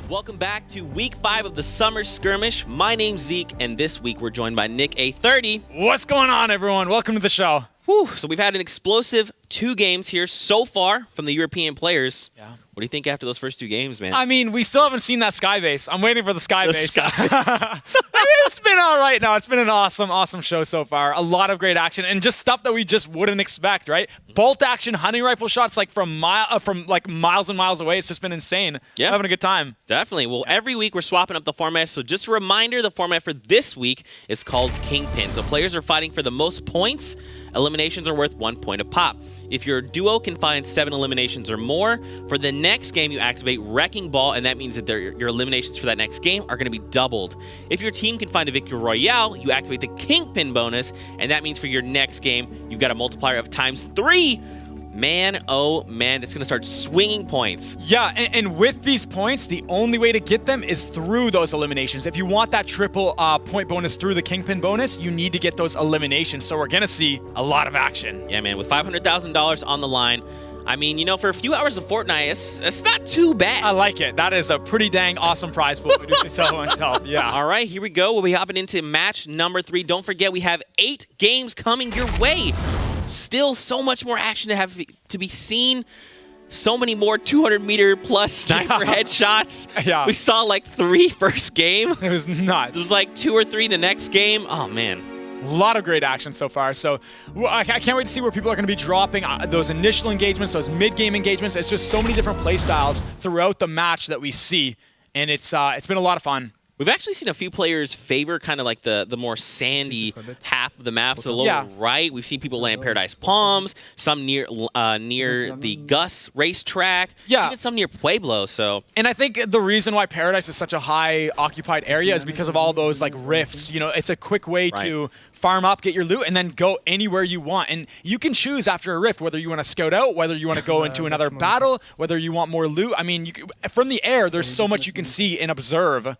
Welcome back to week 5 of the summer skirmish. My name's Zeke, and this week we're joined by Nick A30. What's going on, everyone? Welcome to the show. Whew, so we've had an explosive 2 games here so far from the European players. Yeah. What do you think after those first 2 games, man? I mean, we still haven't seen that sky base. I'm waiting for the sky base. I mean, it's been all right now. It's been an awesome show so far. A lot of great action and just stuff that we just wouldn't expect, right? Bolt action, hunting rifle shots like from miles and miles away. It's just been insane. Yeah. Having a good time. Definitely. Well, every week we're swapping up the format. So just a reminder, the format for this week is called Kingpin. So players are fighting for the most points. Eliminations are worth 1 point a pop. If your duo can find 7 eliminations or more, for the next game you activate Wrecking Ball, and that means that your eliminations for that next game are going to be doubled. If your team can find a Victory Royale, you activate the Kingpin bonus, and that means for your next game you've got a multiplier of ×3. Man, oh man, it's going to start swinging points. Yeah, and with these points, the only way to get them is through those eliminations. If you want that triple point bonus through the Kingpin bonus, you need to get those eliminations. So we're going to see a lot of action. Yeah, man, with $500,000 on the line, I mean, you know, for a few hours of Fortnite, it's not too bad. I like it. That is a pretty dang awesome prize pool. I do say so myself. Yeah. All right, here we go. We'll be hopping into match number 3. Don't forget, we have 8 games coming your way. Still so much more action to be seen. So many more 200-meter plus sniper headshots. Yeah. We saw like 3 first game. It was nuts. It was like 2 or 3 the next game. Oh, man. A lot of great action so far. So I can't wait to see where people are going to be dropping those initial engagements, those mid-game engagements. It's just so many different play styles throughout the match that we see. And it's been a lot of fun. We've actually seen a few players favor kind of like the more sandy half of the map. So the lower right, we've seen people land Paradise Palms, some near the Gus racetrack, even some near Pueblo. So, and I think the reason why Paradise is such a high occupied area is because of all those like rifts. You know, it's a quick way to farm up, get your loot, and then go anywhere you want. And you can choose after a rift whether you want to scout out, whether you want to go into another battle, whether you want more loot. I mean, from the air, there's so much you can see and observe.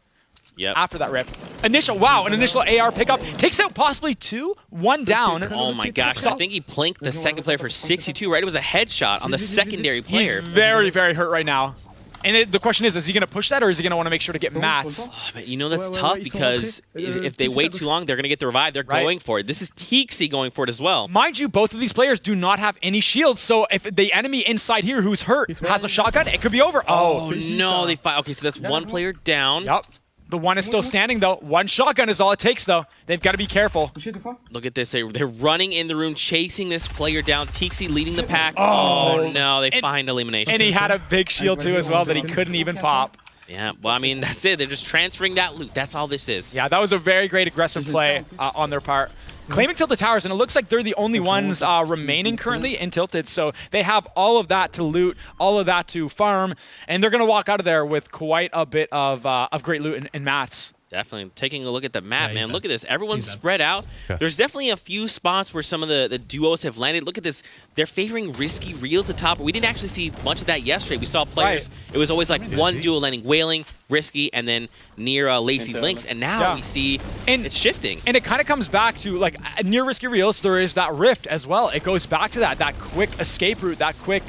Yep. After that rift. An initial AR pickup. Takes out possibly 2, 1 down. Oh my gosh, I think he plinked the second player for 62, right? It was a headshot on the secondary player. He's very, very hurt right now. And the question is he going to push that or is he going to want to make sure to get mats? Oh, but you know, that's tough because if they wait too long, they're going to get the revive. They're going for it. This is Teaksy going for it as well. Mind you, both of these players do not have any shields, so if the enemy inside here who's hurt has a shotgun, it could be over. Oh no, they fight. Okay, so that's 1 player down. Yep. The one is still standing, though. 1 shotgun is all it takes, though. They've got to be careful. Look at this. They're running in the room, chasing this player down. Teaksy leading the pack. Oh, no. They find elimination. And he had a big shield, too, as well, that he couldn't even pop. Yeah, well, I mean, that's it. They're just transferring that loot. That's all this is. Yeah, that was a very great aggressive play on their part. Claiming Tilted Towers, and it looks like they're the only ones remaining currently in Tilted, so they have all of that to loot, all of that to farm, and they're going to walk out of there with quite a bit of great loot and mats. Definitely. Taking a look at the map, man. Look at this. Everyone's spread out. There's definitely a few spots where some of the duos have landed. Look at this. They're favoring risky reels at top. We didn't actually see much of that yesterday. We saw players. It was always like one duo landing Wailing, Risky, and then near Lazy Links. And now we see it's shifting. And it kind of comes back to, like, near risky reels, there is that rift as well. It goes back to that quick escape route, that quick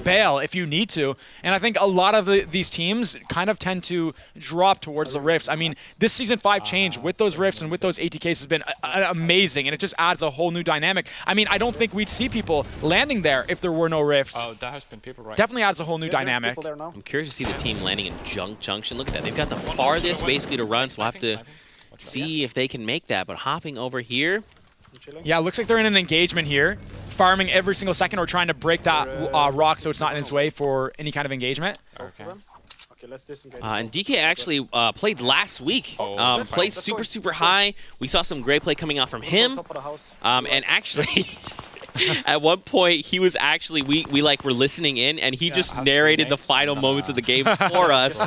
bail if you need to. And I think a lot of these teams kind of tend to drop towards the rifts. I mean, this Season 5 change with those rifts and with those ATKs has been amazing, and it just adds a whole new dynamic. I mean, I don't think we'd see people landing there if there were no rifts. Oh, there has been people right. Definitely adds a whole new dynamic. I'm curious to see the team landing in Junk Junction. Look at that. They've got the farthest basically to run, so we'll have to see if they can make that. But hopping over here. Yeah, it looks like they're in an engagement here, farming every single second or trying to break that rock so it's not in its way for any kind of engagement. Okay. And DK actually played last week. Played super high. We saw some great play coming out from him. And actually, at one point, he was actually, we were listening in, and he just narrated the final moments of the game for us.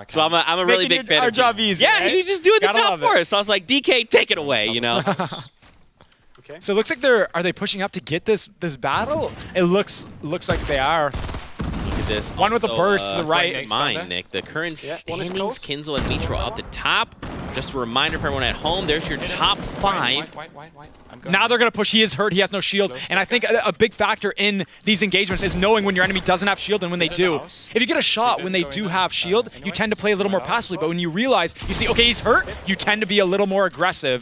So I'm a really big fan of our job easy. Yeah, right? he was just doing the job for us. So I was like, DK, take it away, you know? So it looks like are they pushing up to get this battle? It looks like they are. This. One with a burst to the right. Mine, Nick. The current standings, Kinzo and Mitro up the top. Just a reminder for everyone at home, there's your top 5. Now they're going to push. He is hurt. He has no shield. And I think a big factor in these engagements is knowing when your enemy doesn't have shield and when they do. If you get a shot when they do have shield, you tend to play a little more passively. But when you realize, you see, okay, he's hurt, you tend to be a little more aggressive.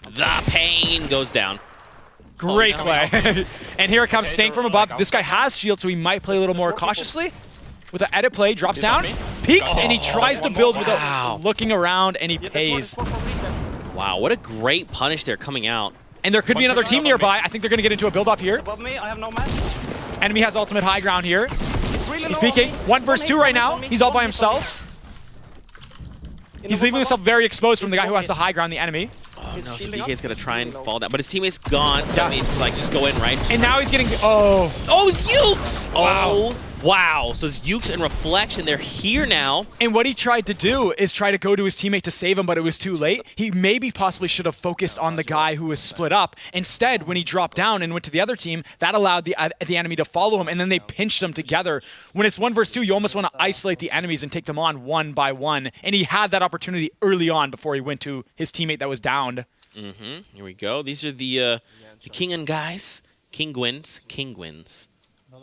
The pain goes down. Great play. And here it comes, staying from above. This guy has shield, so he might play a little more cautiously. With an edit play, drops down, peeks, and he tries to build without looking around, and he pays. Wow, what a great punish there coming out. And there could be another team nearby. I think they're going to get into a build-off here. Above me, I have no match. Enemy has ultimate high ground here. He's peeking. 1 versus 2 right now. He's all by himself. He's leaving himself very exposed from the guy who has the high ground, the enemy. Oh no, so DK's gonna try and fall down, but his teammate's gone, so I mean, it's like, just go in, right? And now he's getting, oh. Oh, it's Ukes! Wow. Oh, wow. So it's Ukes and Reflection, they're here now. And what he tried to do is try to go to his teammate to save him, but it was too late. He maybe possibly should have focused on the guy who was split up. Instead, when he dropped down and went to the other team, that allowed the enemy to follow him, and then they pinched them together. When it's 1 versus 2, you almost want to isolate the enemies and take them on 1 by 1. And he had that opportunity early on before he went to his teammate that was downed. Here we go. These are the King and guys. King wins.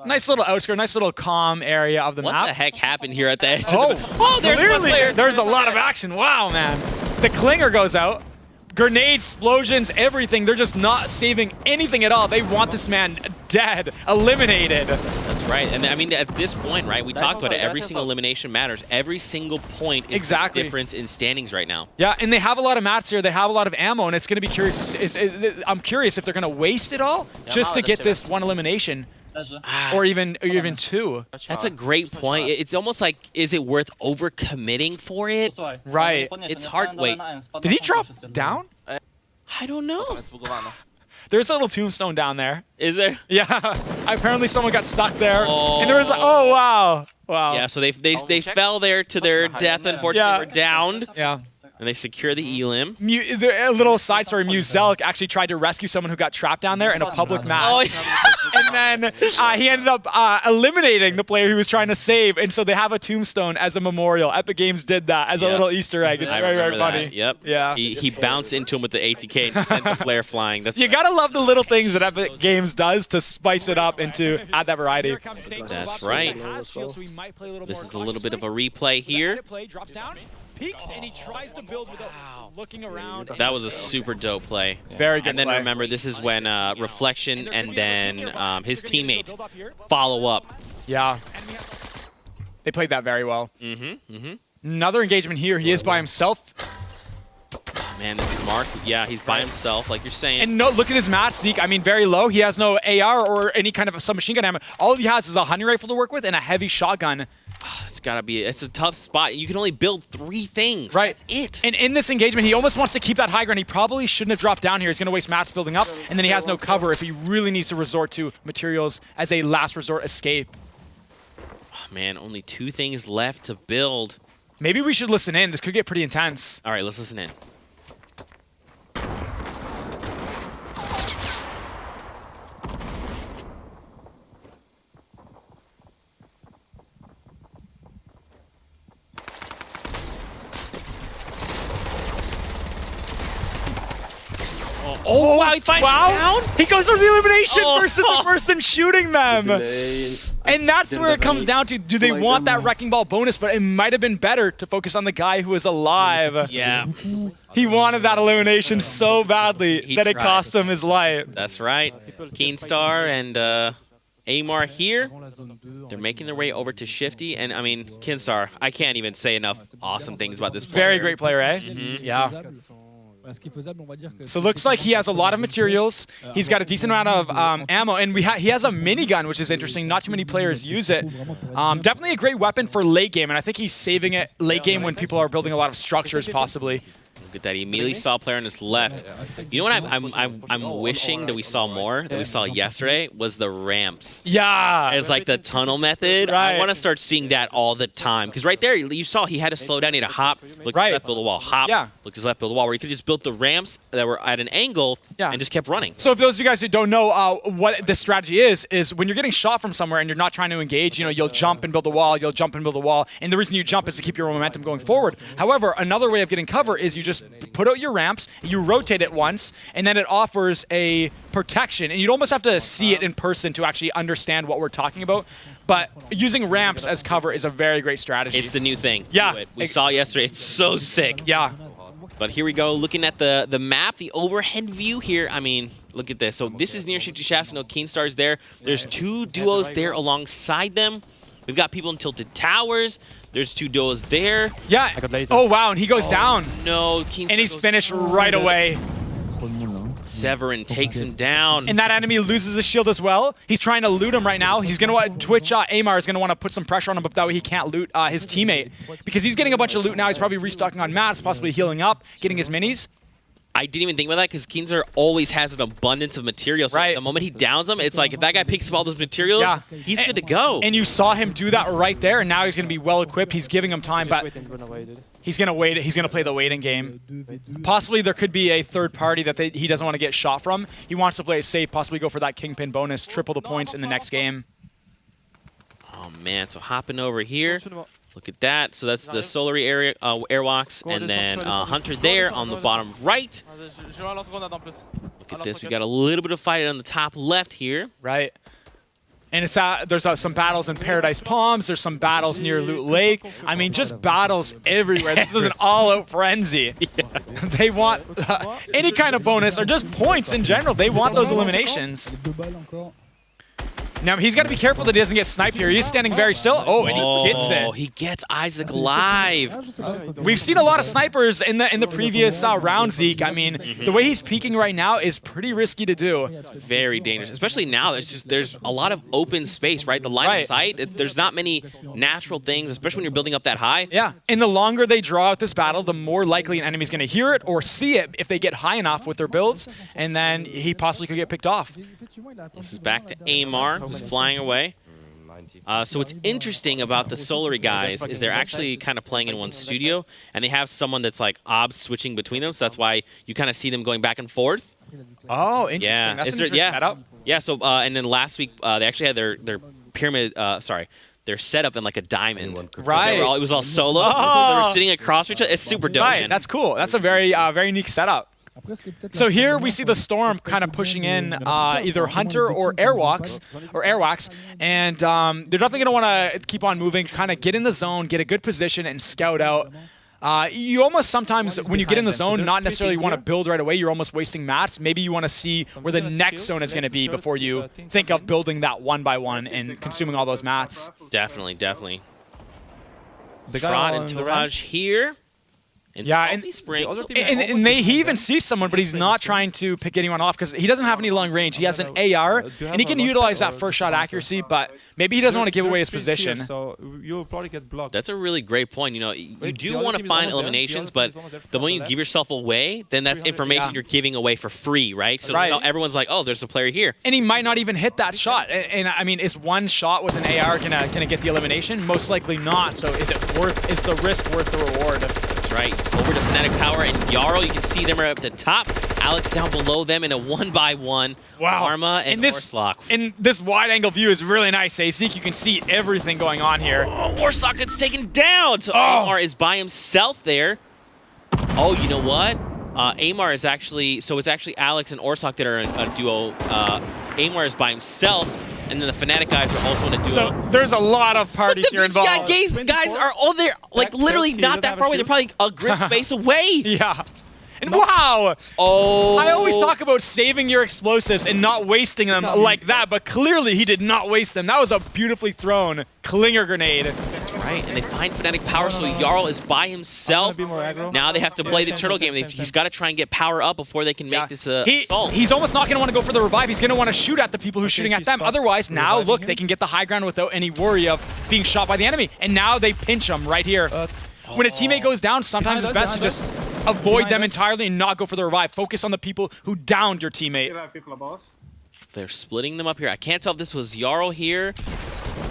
Nice little outskirt, nice little calm area of the map. What the heck happened here at the edge? Oh, there's one player. There's a lot of action. Wow, man. The Klinger goes out. Grenades, explosions, everything. They're just not saving anything at all. They want this man dead, eliminated. That's right. And I mean, at this point, right, we talked about it. Every single elimination matters. Every single point is the difference in standings right now. Yeah, and they have a lot of mats here. They have a lot of ammo, and it's going to be curious. I'm curious if they're going to waste it all just to get this 1 elimination. Or even 2. That's a great point. It's almost like, is it worth overcommitting for it? Right. It's hard. Wait, did he drop down? I don't know. There's a little tombstone down there. Is there? Yeah. Apparently someone got stuck there. Oh. And there was, oh, wow. Wow. Yeah, so they fell there to their death, unfortunately. Were downed. Yeah. And they secure the elim. A little side story, Muzelk actually tried to rescue someone who got trapped down there in a public match. Oh, yeah. And then he ended up eliminating the player he was trying to save. And so they have a tombstone as a memorial. Epic Games did that as a little Easter egg. It's very, very funny. That. Yep. Yeah. He bounced into him with the ATK and sent the player flying. That's you gotta love the little things that Epic Games does to spice it up and to add that variety. That's right. This is a little bit of a replay here. Peeks and he tries to build without looking around. That was a super dope play. Very good. And then remember, this is when Reflection and then his teammate follow up. Yeah. They played that very well. Another engagement here. He is by himself. Man, this is Mark. Yeah, he's by himself, like you're saying. And no, look at his match, Zeke. I mean, very low. He has no AR or any kind of submachine gun ammo. All he has is a hunting rifle to work with and a heavy shotgun. It's gotta be. It's a tough spot. You can only build 3 things. Right. That's it. And in this engagement, he almost wants to keep that high ground. He probably shouldn't have dropped down here. He's going to waste mats building up, and then he has no cover if he really needs to resort to materials as a last resort escape. Oh, man, only 2 things left to build. Maybe we should listen in. This could get pretty intense. All right, let's listen in. Oh, wow, he finds down? He goes for the elimination versus the person shooting them. And that's where it comes down to, do they want that Wrecking Ball bonus? But it might have been better to focus on the guy who is alive. Yeah. He wanted that elimination so badly that it cost him his life. That's right. Keenstar and Amar here. They're making their way over to Shifty. And, I mean, Keenstar, I can't even say enough awesome things about this player. Very great player, eh? Yeah. So it looks like he has a lot of materials. He's got a decent amount of ammo, and he has a minigun, which is interesting. Not too many players use it. Definitely a great weapon for late game, and I think he's saving it late game when people are building a lot of structures, possibly. Look at that. He immediately saw a player on his left. You know what I'm wishing that we saw more, that we saw yesterday, was the ramps. Yeah. It's like the tunnel method. Right. I want to start seeing that all the time. Because right there, you saw he had to slow down. He had to hop, look to his left, build the wall, hop, look to his left, build the wall, where he could just build the ramps that were at an angle and just kept running. So if those of you guys who don't know what this strategy is when you're getting shot from somewhere and you're not trying to engage, you'll jump and build a wall, you'll jump and build a wall. And the reason you jump is to keep your momentum going forward. However, another way of getting cover is you just put out your ramps, you rotate it once, and then it offers a protection. And you'd almost have to see it in person to actually understand what we're talking about. But using ramps as cover is a very great strategy. It's the new thing. Yeah. We saw yesterday. It's so sick. Yeah. But here we go, looking at the map, the overhead view here. I mean, look at this. So this is near Shifty Shafts. No Keenstar's there. There's 2 duos there alongside them. We've got people in Tilted Towers. There's 2 duos there. Yeah. Oh, wow, and he goes down. No, Keenstar And he's goes finished right away. Severin takes him down. And that enemy loses his shield as well. He's trying to loot him right now. He's going to want Twitch, Amar is going to want to put some pressure on him, but that way he can't loot his teammate. Because he's getting a bunch of loot now. He's probably restocking on mats, possibly healing up, getting his minis. I didn't even think about that because Keenstar always has an abundance of material. So the moment he downs him, it's like if that guy picks up all those materials, he's good to go. And you saw him do that right there, and now he's going to be well equipped. He's giving him time, but he's going to wait. He's going to play the waiting game. Possibly there could be a third party that he doesn't want to get shot from. He wants to play it safe, possibly go for that Kingpin bonus, triple the points in the next game. Oh, man. So hopping over here. Look at that. So that's the Solary area, airwalks, and then Hunter there on the bottom right. Look at this. We got a little bit of fight on the top left here. Right. And it's there's some battles in Paradise Palms. There's some battles near Loot Lake. I mean, just battles everywhere. This is an all-out frenzy. They want any kind of bonus or just points in general. They want those eliminations. Now, he's got to be careful that he doesn't get sniped here. He's standing very still. Oh, and he gets it. He gets Isaac live. We've seen a lot of snipers in the previous round, Zeke. I mean, the way he's peeking right now is pretty risky to do. It's very dangerous, especially now. There's a lot of open space, right? The line of sight, there's not many natural things, especially when you're building up that high. Yeah, and the longer they draw out this battle, the more likely an enemy's going to hear it or see it if they get high enough with their builds, and then he possibly could get picked off. This is back to Amar, who's flying away. So what's interesting about the Solary guys is they're actually kind of playing in one studio, and they have someone that's like switching between them, so that's why you kind of see them going back and forth. Oh, interesting. Yeah. That's an interesting setup. Yeah, so, and then last week, they actually had their pyramid, their setup in like a diamond. Right. It was all solo. They were sitting across each other. It's super dope. Right, that's cool. That's a very unique setup. So here we see the Storm kind of pushing in either Hunter or Airwalks, and they're definitely going to want to keep on moving, kind of get in the zone, get a good position, and scout out. You almost sometimes, when you get in the zone, not necessarily want to build right away. You're almost wasting mats. Maybe you want to see where the next zone is going to be before you think of building that one by one and consuming all those mats. Definitely. Trot and Tourage here. And he even sees someone, but he's not trying to pick anyone off because he doesn't have any long range. He has an AR, and he can utilize that first shot accuracy, but maybe he doesn't want to give away his position. So you'll probably get blocked. That's a really great point. You know, you do want to find eliminations, but the moment you give yourself away, then that's information you're giving away for free, right? So everyone's like, oh, there's a player here. And he might not even hit that shot. And I mean, is one shot with an AR gonna get the elimination? Most likely not. So is the risk worth the reward? That's right. Over to Fnatic Power and Jarl. You can see them right up at the top. Alex down below them in a 1-by-1. Wow. Arma and Orslok. And this wide-angle view is really nice, eh? Zeke, you can see everything going on here. Oh, Orslok gets taken down. So Amar is by himself there. Oh, you know what? Amar is actually... So it's actually Alex and Orslok that are a duo. Amar is by himself. And then the Fnatic guys are also in a duo. So there's a lot of parties here involved. Yeah, guys are all there, like literally not that far away. They're probably a grid space away. Yeah. And wow! Oh. I always talk about saving your explosives and not wasting them like that, but clearly he did not waste them. That was a beautifully thrown Klinger grenade. That's right, and they find Fnatic Power, so Jarl is by himself. Now they have to play the turtle game. He's got to try and get power up before they can make this assault. He's almost not going to want to go for the revive. He's going to want to shoot at the people who's shooting at them. Otherwise, now, look, they can get the high ground without any worry of being shot by the enemy. And now they pinch him right here. When a teammate goes down, sometimes it's best to just avoid them entirely and not go for the revive. Focus on the people who downed your teammate. They're splitting them up here. I can't tell if this was Jarl here.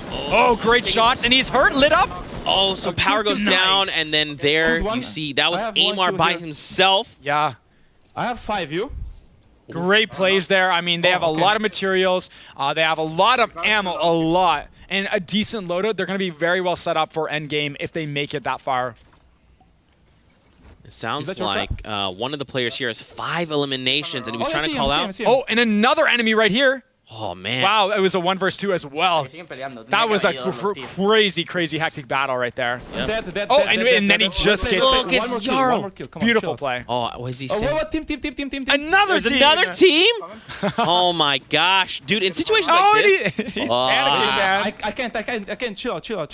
Oh, great shots, and he's hurt, lit up. Oh, so power goes down, and then there you see that was Amar by himself. Yeah. I have 5, you? Great plays there. I mean, they have a lot of materials. They have a lot of ammo, a lot. And a decent loadout. They're going to be very well set up for endgame if they make it that far. It sounds that your like one of the players here has 5 eliminations, and he was trying I to see call him, I out. see him. Oh, and another enemy right here. Oh, man. Wow, it was a 1 versus 2 as well. That was a crazy hectic battle right there. Yep. Oh, and then he just gets Look, it. it's One Jarl. more kill. Come on, Beautiful chill. play. Oh, what is he Oh, saying? what? Team. Another There's team. another team? Oh, my gosh. Dude, in situations like Oh, this... he's panicking, man. I can't. Chill out.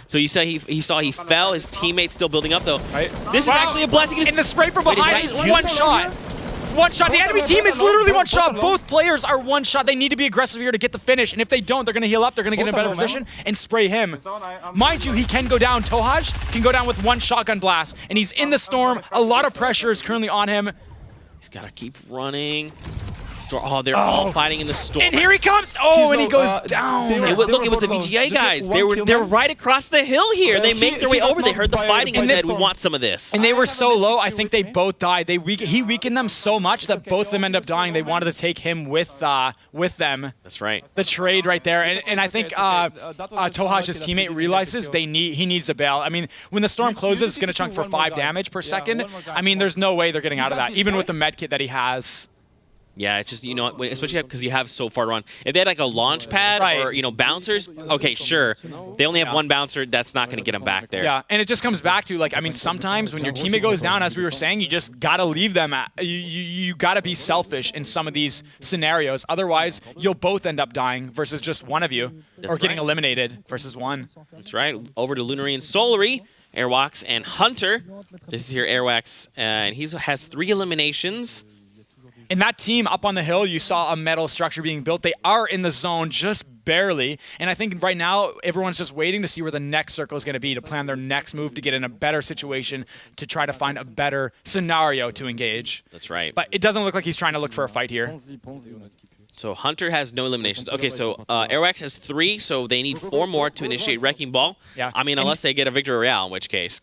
So you saw he fell. His teammate's still building up, though. Right. This is Wow. actually a blessing. And the spray from Wait, behind is is that- one you shot. saw One shot. The enemy team is alone, literally both one shot. alone. Both players are one shot. They need to be aggressive here to get the finish. And if they don't, they're going to heal up. They're going to get in a Both better alone, position and spray him. Mind you, he can go down. Tohaj can go down with 1 shotgun blast. And he's in the storm. A lot of pressure is currently on him. He's got to keep running. Oh, they're all fighting in the storm. And here he comes. Oh, and he goes down. It was the VGA guys. They were right across the hill here. They make their way over. They heard the fighting and said, "We want some of this." And they were so low, I think they both died. He weakened them so much that both of them ended up dying. They wanted to take him with them. That's right. The trade right there, and I think Tohaj's teammate realizes he needs a bail. I mean, when the storm closes, it's going to chunk for 5 damage per second. I mean, there's no way they're getting out of that, even with the med kit that he has. Yeah, it's just, especially because you have so far to run. If they had like a launch pad or, bouncers, okay, sure. They only have 1 bouncer. That's not going to get them back there. Yeah, and it just comes back to, sometimes when your teammate goes down, as we were saying, you just got to leave them. You got to be selfish in some of these scenarios. Otherwise, you'll both end up dying versus just one of you. Or getting eliminated versus one. That's right. Over to Lunary and Solary. Airwax and Hunter. This is here Airwax, and he has 3 eliminations. In that team up on the hill, you saw a metal structure being built. They are in the zone just barely. And I think right now, everyone's just waiting to see where the next circle is going to be to plan their next move to get in a better situation to try to find a better scenario to engage. That's right. But it doesn't look like he's trying to look for a fight here. So Hunter has no eliminations. Okay, so Airwax has 3, so they need 4 more to initiate Wrecking Ball. Yeah. I mean, unless they get a Victory Royale, in which case.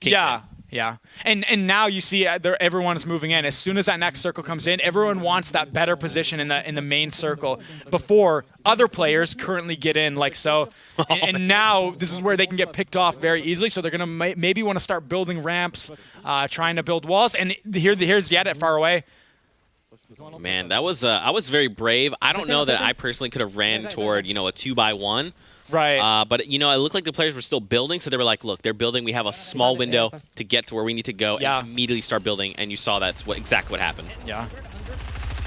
Yeah. And now you see everyone's moving in. As soon as that next circle comes in, everyone wants that better position in the main circle before other players currently get in like so. And now this is where they can get picked off very easily. So they're going to maybe want to start building ramps, trying to build walls. And here's Yet at far away. Man, that was I was very brave. I don't know that I personally could have ran toward, a 2x1. Right. But, it looked like the players were still building, so they were like, look, they're building. We have a small window to get to where we need to go and immediately start building, and you saw that's exactly what happened. Yeah.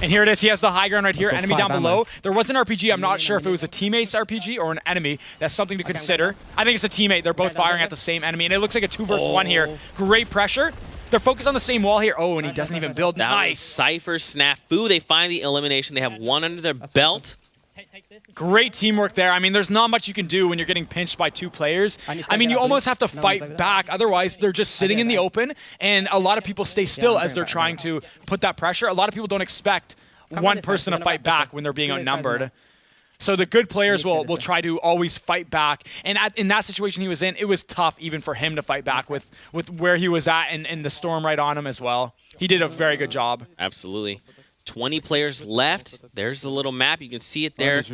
And here it is. He has the high ground right here. Enemy down below. There was an RPG. I'm not sure if it was a teammate's RPG or an enemy. That's something to consider. I think it's a teammate. They're both firing at the same enemy, and it looks like a 2 versus 1 here. Great pressure. They're focused on the same wall here. Oh, and he doesn't even build. Nice. Cypher Snafu. They find the elimination. They have 1 under their belt. Great teamwork there. I mean, there's not much you can do when you're getting pinched by 2 players. I mean, you almost have to fight back. Otherwise, they're just sitting in the open, and a lot of people stay still as they're trying to put that pressure. A lot of people don't expect one person to fight back when they're being outnumbered. So the good players will try to always fight back. And in that situation he was in, it was tough even for him to fight back with where he was at and the storm right on him as well. He did a very good job. Absolutely. 20 players left. There's the little map. You can see it there.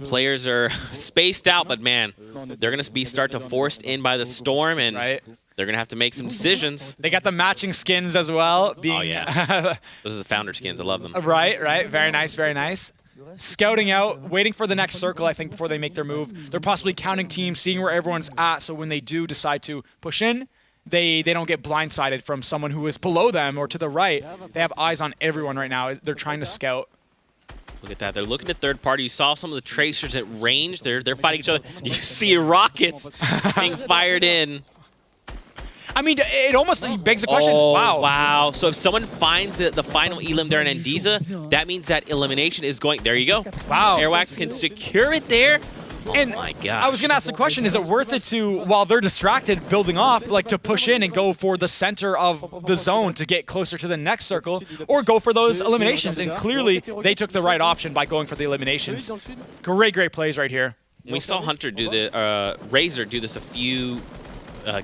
Players are spaced out, but man, they're going to start to forced in by the storm, and they're going to have to make some decisions. They got the matching skins as well. Oh, yeah. Those are the founder skins. I love them. Right. Very nice, very nice. Scouting out, waiting for the next circle, I think, before they make their move. They're possibly counting teams, seeing where everyone's at, so when they do decide to push in, they don't get blindsided from someone who is below them or to the right. They have eyes on everyone right now. They're trying to scout. Look at that. They're looking at third party. You saw some of the tracers at range. They're fighting each other. You see rockets being fired in. I mean, it almost begs the question. Oh, Wow. Wow. So if someone finds the final elim there in Andiza, that means that elimination is going. There you go. Wow. Airwax can secure it there. And my God. I was going to ask the question, is it worth it to, while they're distracted building off, like to push in and go for the center of the zone to get closer to the next circle, or go for those eliminations? And clearly, they took the right option by going for the eliminations. Great plays right here. We saw Hunter do the Razor do this a few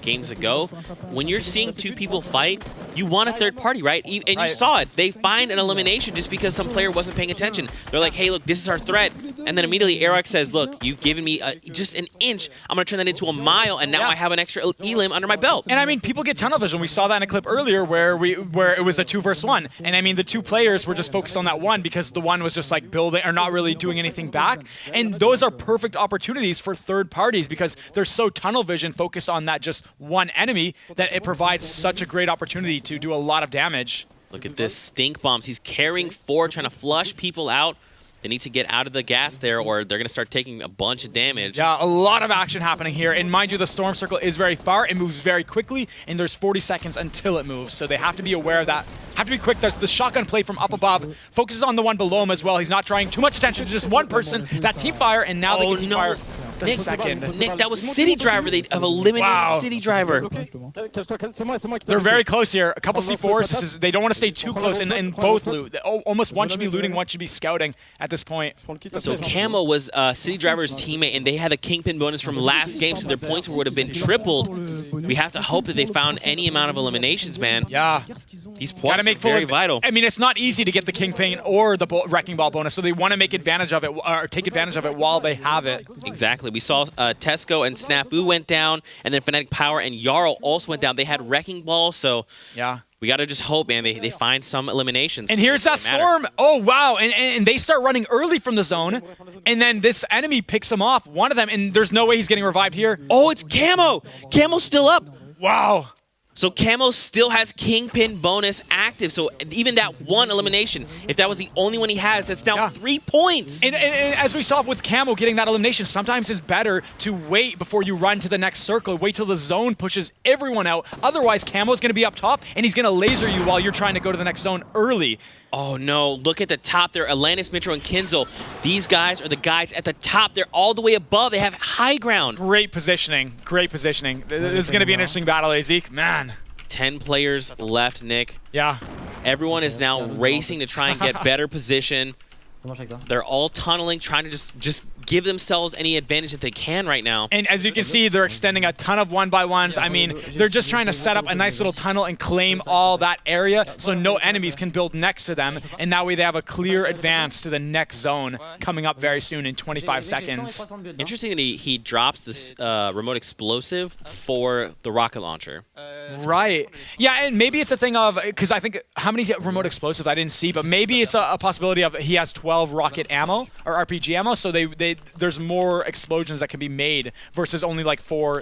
games ago, when you're seeing two people fight, you want a third party, right? And you saw it. They find an elimination just because some player wasn't paying attention. They're like, hey, look, this is our threat. And then immediately Aerox says, look, you've given me just an inch. I'm going to turn that into a mile, and now I have an extra elim under my belt. And I mean, people get tunnel vision. We saw that in a clip earlier where it was a 2 versus 1. And I mean, the two players were just focused on that one because the one was just like building or not really doing anything back. And those are perfect opportunities for third parties because they're so tunnel vision focused on that just one enemy that it provides such a great opportunity to do a lot of damage. Look at this, stink bombs. He's carrying 4, trying to flush people out. They need to get out of the gas there or they're going to start taking a bunch of damage. Yeah, a lot of action happening here. And mind you, the storm circle is very far. It moves very quickly, and there's 40 seconds until it moves. So they have to be aware of that. Have to be quick. The shotgun play from up above focuses on the one below him as well. He's not trying too much attention to just one person. That team fire, and now they can team fire the second. Nick, that was City Driver. They have eliminated City Driver. They're very close here. A couple C4s. They don't want to stay too close in both loot. Almost one should be looting, one should be scouting at this point. So Camo was City Driver's teammate, and they had a Kingpin bonus from last game, so their points would have been tripled. We have to hope that they found any amount of eliminations, man. Yeah. These points are very vital. I mean, it's not easy to get the Kingpin or the Wrecking Ball bonus, so they want to make advantage of it, or take advantage of it while they have it. Exactly. We saw Tesco and Snafu went down, and then Fnatic Power and Jarl also went down. They had Wrecking Ball, so yeah. We got to just hope, man, they find some eliminations. And here's that storm. Oh, wow. And they start running early from the zone. And then this enemy picks them off, one of them, and there's no way he's getting revived here. Oh, it's Camo. Camo's still up. Wow. So Camo still has Kingpin bonus active. So even that one elimination, if that was the only one he has, that's now 3 points. And as we saw with Camo getting that elimination, sometimes it's better to wait before you run to the next circle. Wait till the zone pushes everyone out. Otherwise, Camo's going to be up top, and he's going to laser you while you're trying to go to the next zone early. Oh no, look at the top there. Atlantis, Mitro, and Kinzel. These guys are the guys at the top. They're all the way above. They have high ground. Great positioning. Great positioning. This is going to be an interesting battle, Zeke. Man. 10 players left, Nick. Yeah. Everyone is now racing to try and get better position. They're all tunneling, trying to just give themselves any advantage that they can right now. And as you can see, they're extending a ton of 1x1s. I mean, they're just trying to set up a nice little tunnel and claim all that area so no enemies can build next to them. And that way they have a clear advance to the next zone coming up very soon in 25 seconds. Interesting that he drops this remote explosive for the rocket launcher. Right. Yeah, and maybe it's a thing of, because I think, how many remote explosives I didn't see, but maybe it's a possibility of he has 12 rocket ammo or RPG ammo, so there's more explosions that can be made versus only like 4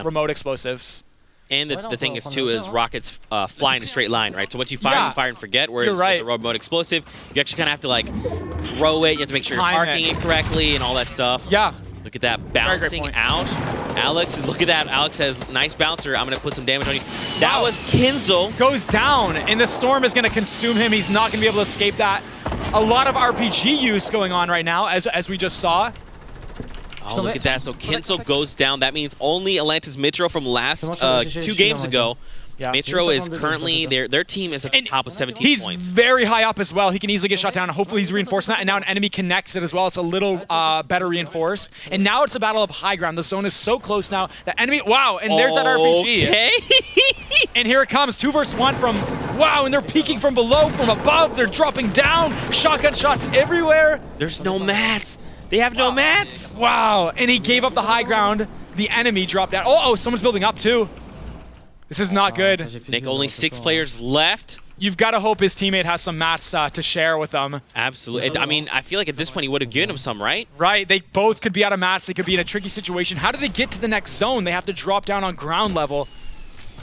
remote explosives. And the thing is, too, is rockets fly in a straight line, right? So once you fire, you fire and forget, whereas with the remote explosive, you actually kind of have to, like, throw it. You have to make sure you're marking it correctly and all that stuff. Yeah. Look at that, bouncing out. Alex, look at that. Alex says, nice bouncer. I'm going to put some damage on you. That was Kinzel. Goes down, and the storm is going to consume him. He's not going to be able to escape that. A lot of RPG use going on right now, as we just saw. Oh, look at that. So Kinzel goes down. That means only Atlantis Mitro from last 2 games ago. Yeah. Mitro is currently, their team is at the top with 17 points. He's very high up as well. He can easily get shot down. Hopefully he's reinforcing that, and now an enemy connects it as well. It's a little better reinforced. And now it's a battle of high ground. The zone is so close now. The enemy, wow, and there's that RPG. Okay. And here it comes, 2 versus 1 from, wow, and they're peeking from below, from above. They're dropping down. Shotgun shots everywhere. There's no mats. They have no mats. Wow, and he gave up the high ground. The enemy dropped down. Oh, someone's building up too. This is not good. Nick, only 6 players left. You've got to hope his teammate has some mats to share with them. Absolutely. I mean, I feel like at this point he would have given him some, right? Right. They both could be out of mats. They could be in a tricky situation. How do they get to the next zone? They have to drop down on ground level.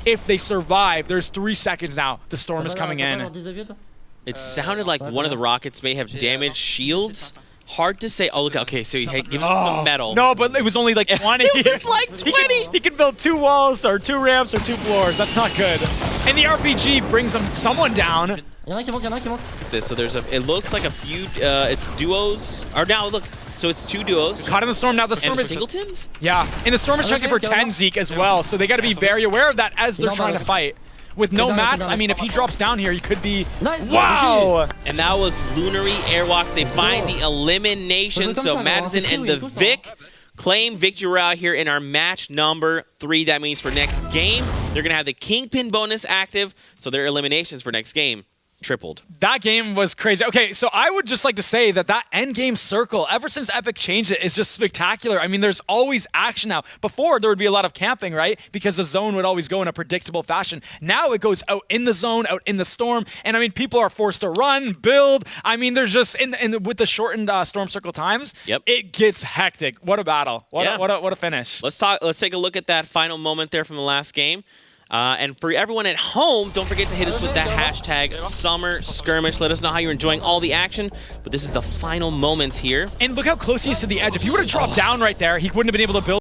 If they survive, there's 3 seconds now. The storm is coming in. It sounded like one of the rockets may have damaged shields. Hard to say. Oh, look. Okay, so he gives him some metal. No, but it was only like 20. It was like 20. He can build 2 walls or 2 ramps or 2 floors. That's not good. And the RPG brings someone down. So there's it looks like a few. It's duos. Or now look. So it's 2 duos. Caught in the storm. Now the storm and is singletons. Yeah, and the storm is checking for 10 Zeke as well. So they got to be very aware of that as they're trying to fight. With no mats, I mean, if he drops down here, he could be... Wow! And that was Lunary Airwalks. They find the elimination. So Madison and the Vic claim victory royale here in our match number 3. That means for next game, they're going to have the Kingpin bonus active, so their eliminations for next game tripled. That game was crazy. Okay, so I would just like to say that end game circle, ever since Epic changed it, is just spectacular. I mean, there's always action now. Before, there would be a lot of camping, right? Because the zone would always go in a predictable fashion. Now it goes out in the zone, out in the storm, and I mean, people are forced to run, build. I mean, there's just, with the shortened storm circle times, it gets hectic. What a battle. What a finish. Let's take a look at that final moment there from the last game. And for everyone at home, don't forget to hit us with that hashtag Summer Skirmish. Let us know how you're enjoying all the action. But this is the final moments here. And look how close he is to the edge. If he would have dropped down right there, he wouldn't have been able to build.